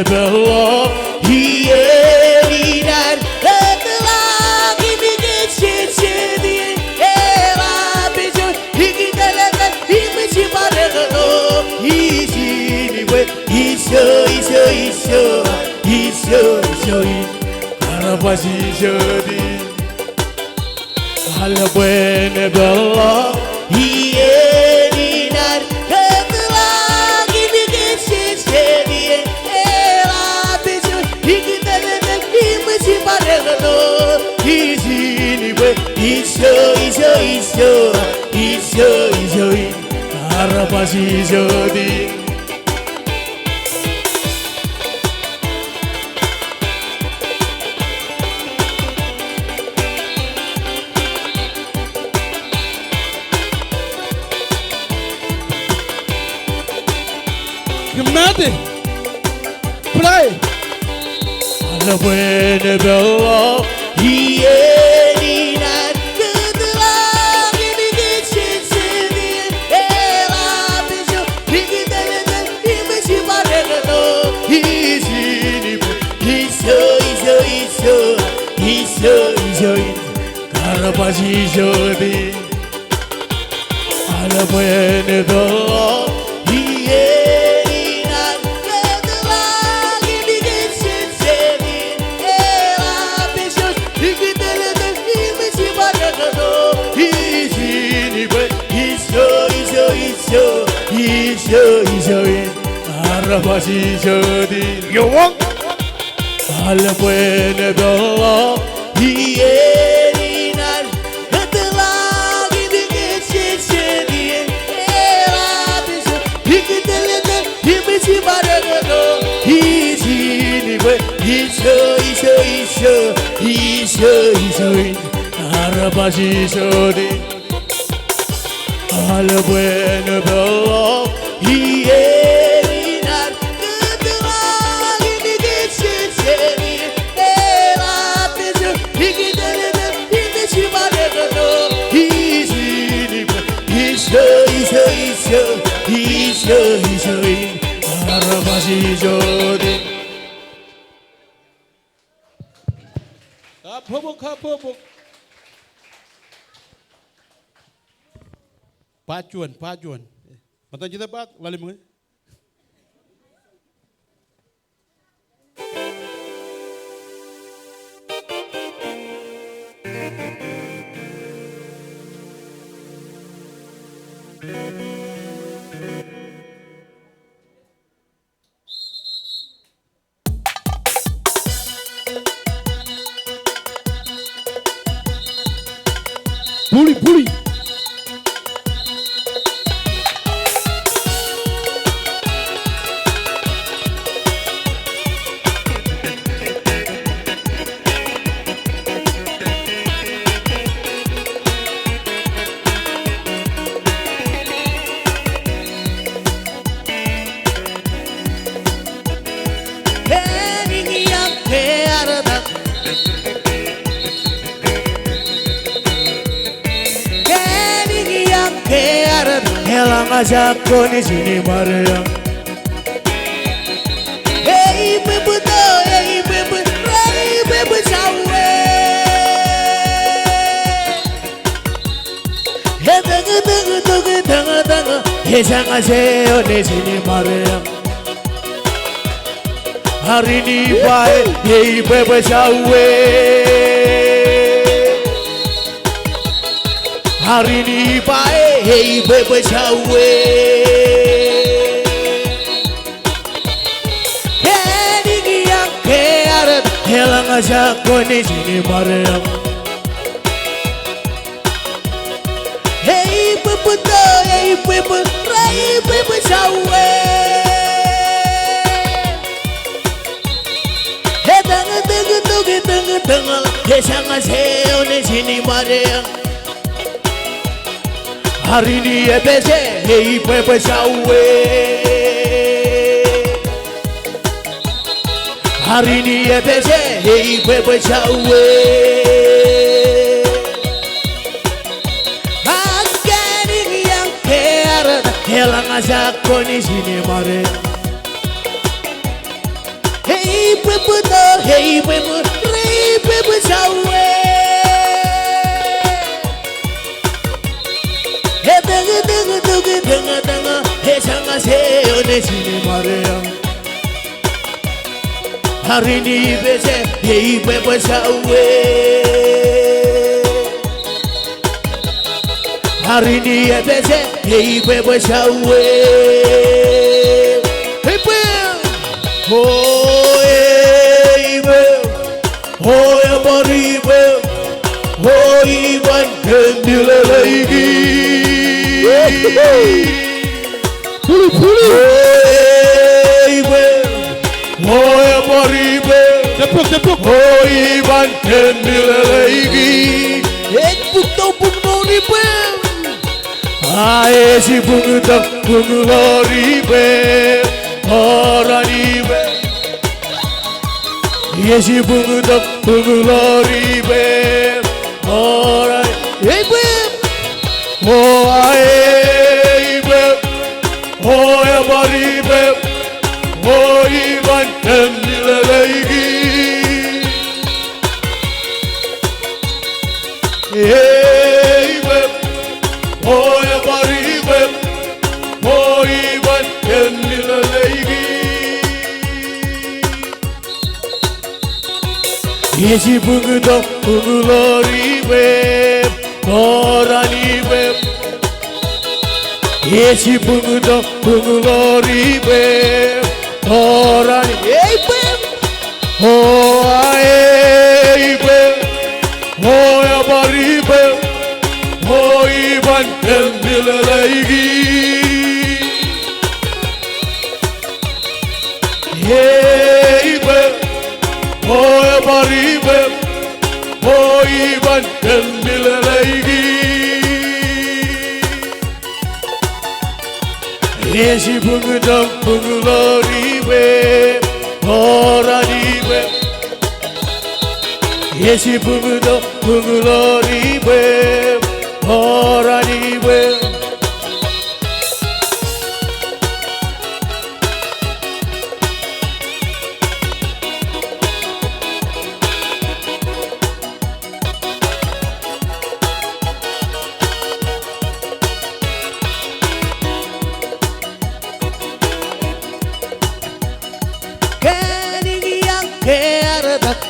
bello hieriler Tıla gibi geçirse diye Era bizo hikitelerde himisi barıgıdo Hisini ve hiso Karabas hiso di Hala buene bello hieriler Tıla gibi geçirse diye Era bizo hikitelerde himisi barıgıdo Hisini ve hiso Karabas hiso di Mate, play. Alla buena bello hieriler Tıla gibi geçirse diye Era bizo hikitelerde himisi barıgıdo Hisini ve hiso Karabas hiso di Alla buena bello hieriler Tıla gibi geçirse diye Era bizo hikitelerde himisi barıgıdo Hisini ve hiso Karabas hiso di You want? Alla buena bello hieriler Tıla gibi geçirse diye Era bizo hikitelerde himisi barıgıdo Hisini ve hiso Karabas hiso di Alla buena bello hieriler Tıla gibi geçirse diye Era bizo hikitelerde himisi barıgıdo Hisini ve hiso Karabas hiso di Kapobuk. Pacuan. Mata kita pak, lalu mungkin. Puli. Beni yaktı aradan Beni yaktı aradan Yalanacak konu seni Maria Hey bebe sawe Hey danga Hesangaseo ne seni Maria Hari ni bae, hey bebe sawe Hari ni bae, hey bebe sawe Keni yang kearat, helang aja koni sini Maria Hey bebe sawe Tengah Hesangaseo ne sini Maria Hari ni ebese Hey bebe sawe Hari ni ebese Hey bebe sawe Agani yang kearat Helang aja koni sini Maria baby, no, hey, baby, hey, baby, shower. Hey, danga, danga, danga, danga, danga, hey, sanga, say, on the cinema. Harini, baby, hey, baby, shower. Harini, baby, hey, baby, shower. Hey, baby. Oh, baby. Oh, baby. Oh, Ivan, Kendila, lady. Oh, baby. Oh, Ivan, Kendila, lady. Ek puto punori pe. Ae si punta punori pe. Orani pe. Yesi punta punori pe. Orani. Hey pe. Oh ae pe. Oh abari pe. Oh Ivan Kendila lagi. Hey pe. Oh abari pe. Oh Ivan Kendila lagi. Yesi punta punori pe. Orani pe. Yesi punta punori pe. Orani. Hey pe. Oh ae pe. Oh abari pe. Oh Ivan Kendila lagi. Hey pe. Oh abari pe. Oh Ivan Kendila lagi. Yesi punta punori pe. Orani pe. Yesi punta punori pe. Orani pe.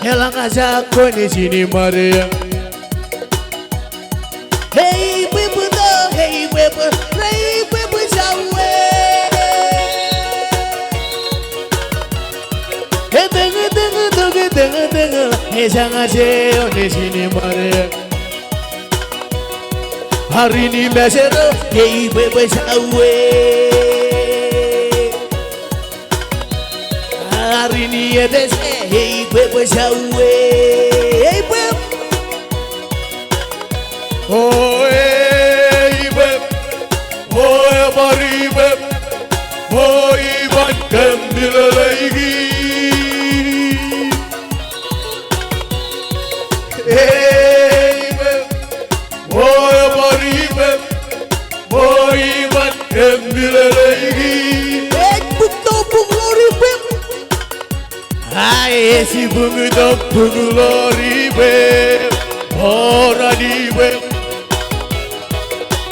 Elang aja ko ni sini Maria. Hey baby, no, hey baby, hey baby, shower. Hey dengar dengar dengar dengar dengar, hey jangan jauh ni sini Maria. Hari ni mesra, hey baby, shower. Hari ni ada hey baby, shower. Hey baby. Oh hey baby. Oh abari baby. Oh Ivan Kendila lagi. Hey baby. Oh abari baby. Oh Ivan Kendila lagi. Hey puto punori baby. Ae si punta punori pe. Orani pe.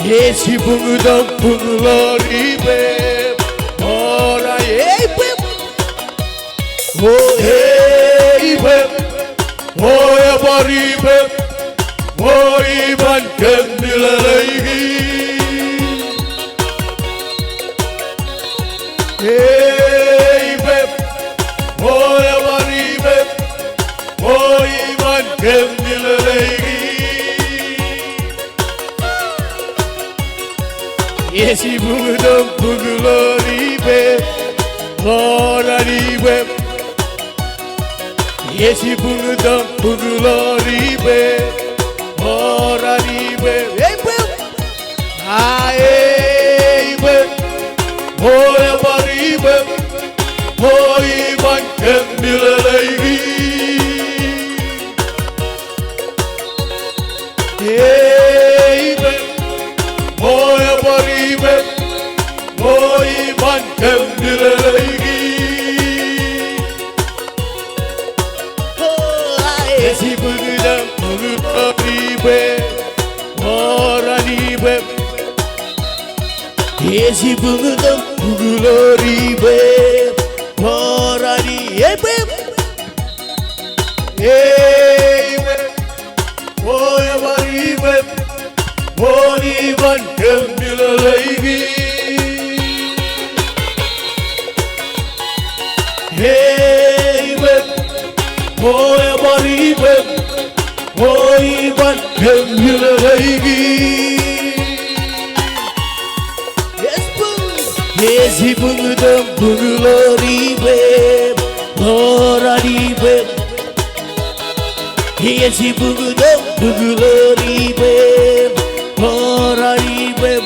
Yesi punta punori pe. Orani pe. Oh hey pe. Oh abari pe. Oh Ivan Kendila lagi. Hey pe. Oh abari pe. Oh Ivan Kendila lagi. Yesi punta punori pe. Orani pe. Yesi punta punori pe. Orani pe. Hey pe. Ae pe. Oh abari pe. Oh Ivan Kendila lagi. Hey baby. Oh abari pe. Oh Ivan Kendila lagi. Esi bugüden bugüloribe Moralibe Esi bugüden bugüloribe Moralibe Eybe Oya maribe Moriban kemdilaleygi Eybe Oya maribe Moriban kemdilaleygi Esi bugüden bugüloribe Moralibe Esi bugüden bugüloribe Moralibe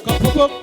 Kapupok